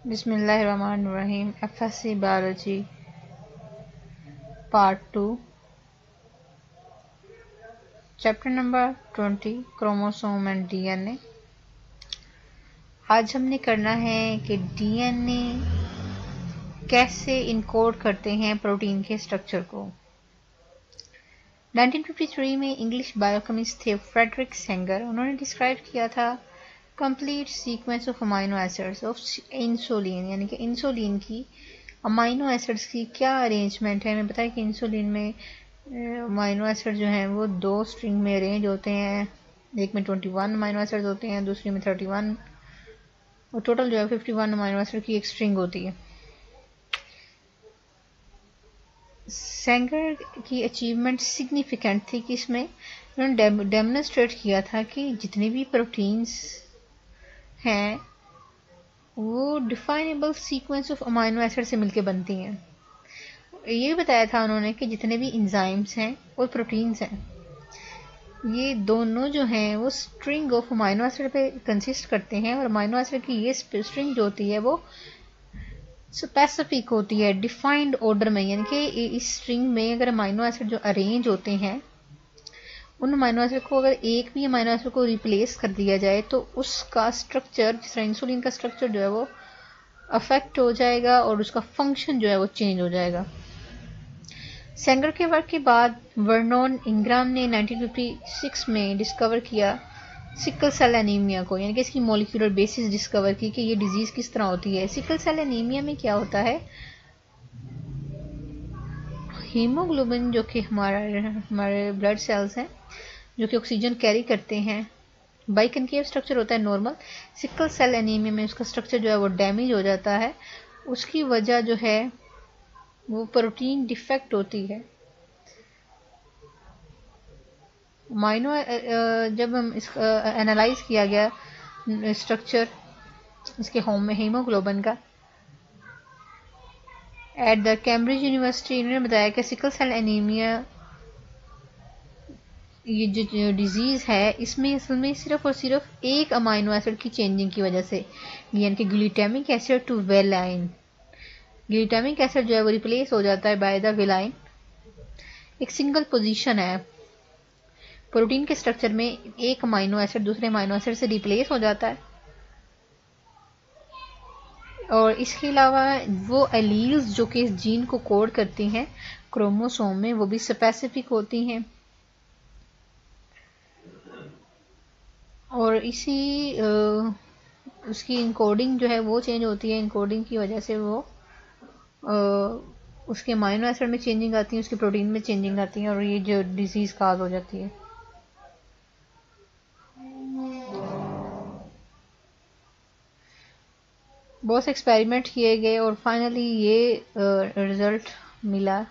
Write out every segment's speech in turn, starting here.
बिस्मिल्लाहिर्रहमानिर्रहीम। FSC biology part 2 chapter number 20 chromosome and DNA। आज हमने करना है कि DNA कैसे इनकोड करते हैं प्रोटीन के स्ट्रक्चर को। 1953 में इंग्लिश बायोकेमिस्ट थे फ्रेडरिक सेंगर। उन्होंने डिस्क्राइब किया था complete sequence of amino acids of insulin, यानी कि इंसुलिन की अमाइनो एसिड्स की क्या अरेंजमेंट है। हमें पता है कि इंसुलिन में अमाइनो एसिड जो हैं वो 2 स्ट्रिंग में अरेंज होते हैं। एक में 21 अमाइनो एसिड्स होते हैं, दूसरी में 31, और टोटल जो है 51 अमाइनो एसिड की एक स्ट्रिंग होती है। सेंगर की अचीवमेंट सिग्निफिकेंट थी कि इसमें उन्होंने डेमोन्स्ट्रेट किया था कि जितने भी प्रोटीन्स हैं वो definable sequence of amino acid से मिलकर बनती हैं। ये बताया था उन्होंने कि जितने भी इंजाइम्स हैं और प्रोटीन्स हैं ये दोनों जो हैं वो स्ट्रिंग ऑफ अमाइनो एसिड पे कंसिस्ट करते हैं, और अमाइनो एसिड की ये स्ट्रिंग जो होती है वो स्पेसिफिक होती है डिफाइंड ऑर्डर में। यानी कि इस स्ट्रिंग में अगर अमाइनो एसिड जो अरेंज होते हैं उन अमाइनो एसिड को अगर एक भी अमाइनो एसिड को रिप्लेस कर दिया जाए तो उसका स्ट्रक्चर, जिस तरह इंसुलिन का स्ट्रक्चर जो है वो अफेक्ट हो जाएगा और उसका फंक्शन जो है वो चेंज हो जाएगा। सेंगर के वर्क के बाद वर्नोन इंग्राम ने 1956 में डिस्कवर किया सिकल सेल एनीमिया को, यानी कि इसकी मॉलिक्यूलर बेसिस डिस्कवर की कि ये डिजीज किस तरह होती है। सिकल सेल एनीमिया में क्या होता है, हीमोग्लोबिन जो कि हमारे ब्लड सेल्स हैं जो कि ऑक्सीजन कैरी करते हैं, बाइकनकेव स्ट्रक्चर होता है नॉर्मल। सिकल सेल एनीमिया में उसका स्ट्रक्चर जो है वो डैमेज हो जाता है। उसकी वजह जो है वो प्रोटीन डिफेक्ट होती है। माइनो जब हम इसका एनालाइज किया गया स्ट्रक्चर इसके होम में हीमोग्लोबिन का एट द कैम्ब्रिज यूनिवर्सिटी, इन्होंने बताया कि सिकल सेल एनीमिया ये जो डिजीज है इसमें असल में सिर्फ और सिर्फ एक अमाइनो एसिड की चेंजिंग की वजह से, यानी कि glutamic acid to valine, glutamic acid जो है वो रिप्लेस हो जाता है बाय द वेलाइन। एक सिंगल पोजीशन है प्रोटीन के स्ट्रक्चर में, एक अमाइनो एसिड दूसरे अमाइनो एसिड से रिप्लेस हो जाता है, और इसके अलावा वो एलील्स जो कि इस जीन को कोड करती हैं क्रोमोसोम में वो भी स्पेसिफिक होती हैं, और इसी उसकी इनकोडिंग जो है वो चेंज होती है। इनकोडिंग की वजह से वो उसके अमाइनो एसिड में चेंजिंग आती है, उसके प्रोटीन में चेंजिंग आती है, और ये जो डिजीज काज हो जाती है। बहुत से एक्सपेरिमेंट किए गए और फाइनली ये रिजल्ट मिला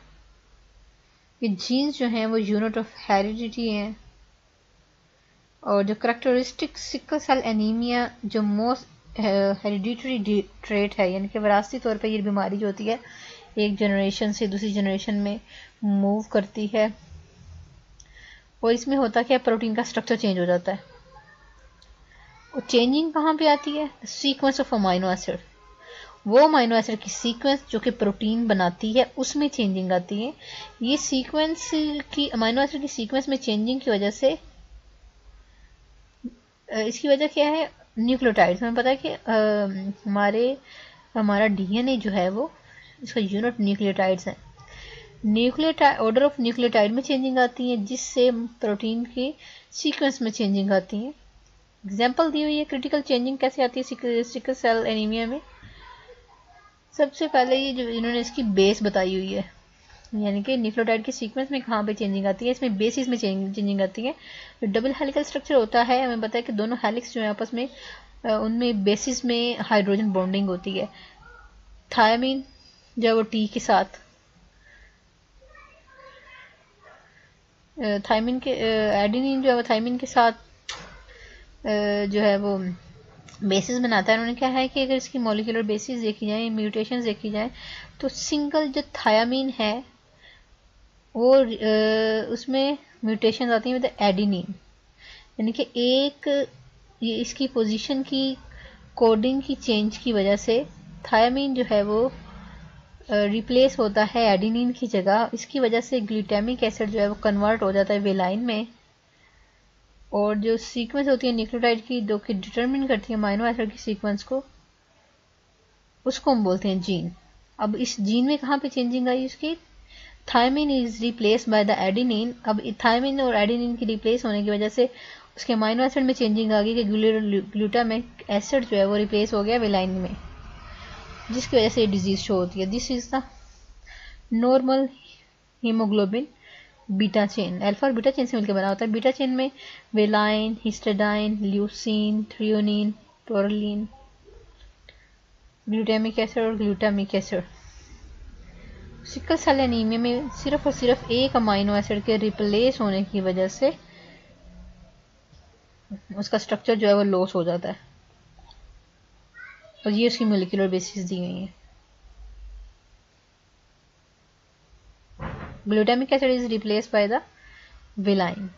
कि जीन्स जो हैं वो यूनिट ऑफ हेरिडिटी हैं, और जो करेक्टरिस्टिक सिकल सेल एनीमिया जो मोस्ट हेरिडिटरी ट्रेट है, यानी कि विरासती तौर पे ये बीमारी जो होती है एक जनरेशन से दूसरी जनरेशन में मूव करती है, और इसमें होता क्या, प्रोटीन का स्ट्रक्चर चेंज हो जाता है। और चेंजिंग कहाँ पे आती है, सीक्वेंस ऑफ अमाइनो एसिड, वो अमाइनो एसिड की सीक्वेंस जो कि प्रोटीन बनाती है उसमें चेंजिंग आती है। ये सीक्वेंस की अमाइनो एसिड की सीक्वेंस में चेंजिंग की वजह से, इसकी वजह क्या है, न्यूक्लियोटाइड्स। हमें पता है कि हमारा डीएनए जो है वो इसका यूनिट न्यूक्लियोटाइड्स है। न्यूक्लियोटाइड ऑर्डर ऑफ न्यूक्लियोटाइड में चेंजिंग आती है जिससे प्रोटीन की सीक्वेंस में चेंजिंग आती है। एग्जाम्पल दी हुई है क्रिटिकल चेंजिंग कैसे आती है सिकल सेल एनीमिया में। सबसे पहले ये जो इन्होंने इसकी बेस बताई हुई है, यानी कि न्यूक्लियोटाइड की सीक्वेंस में कहाँ पे चेंजिंग आती है, इसमें बेसिस में चेंजिंग आती है। जो डबल हेलिकल स्ट्रक्चर होता है, हमें पता है कि दोनों हेलिक्स जो है आपस में उनमें बेसिस में हाइड्रोजन बॉन्डिंग होती है। थायमीन जो वो टी के साथ, थायमीन के एडेनिन जो है वो थायमीन के साथ जो है वो बेसिस बनाता है। उन्होंने क्या है कि अगर इसकी मॉलिक्यूलर बेसिस देखी जाए, म्यूटेशंस देखी जाए, तो सिंगल जो थायमीन है वो उसमें म्यूटेशन आती है विद एडेनिन, यानी कि एक ये इसकी पोजीशन की कोडिंग की चेंज की वजह से थायमीन जो है वो रिप्लेस होता है एडिनिन की जगह। इसकी वजह से ग्लूटामिक एसिड जो है वो कन्वर्ट हो जाता है वेलाइन में, और जो सीक्वेंस होती है न्यूक्लियोटाइड की जो कि डिटरमिन करती है अमीनो एसिड की सीक्वेंस को, उसको हम बोलते हैं जीन। अब इस जीन में कहाँ पे चेंजिंग आई उसकी? Thymine is replace by the adenine. अब थायमीन और एडिनिन की रिप्लेस होने की वजह से उसके अमीनो एसिड में चेंजिंग आ गई कि ग्लूटामिक एसिड जो है वो रिप्लेस हो गया वेलाइन में, जिसकी वजह से डिजीज शो होती है। This is the normal haemoglobin beta chain. Alpha और बीटा चेन से मिलकर बना होता है। बीटा चेन में वेलाइन, हिस्टिडाइन, ल्यूसीन, थ्रियोनिन, टोरलिन, ग्लूटामिक एसिड और glutamic acid. Sickle cell anaemia में सिर्फ और सिर्फ एक अमाइनो एसिड के रिप्लेस होने की वजह से उसका स्ट्रक्चर जो है वो लॉस हो जाता है, और ये उसकी मोलिकुलर बेसिस दी गई है। Glutamic acid is replace by the valine.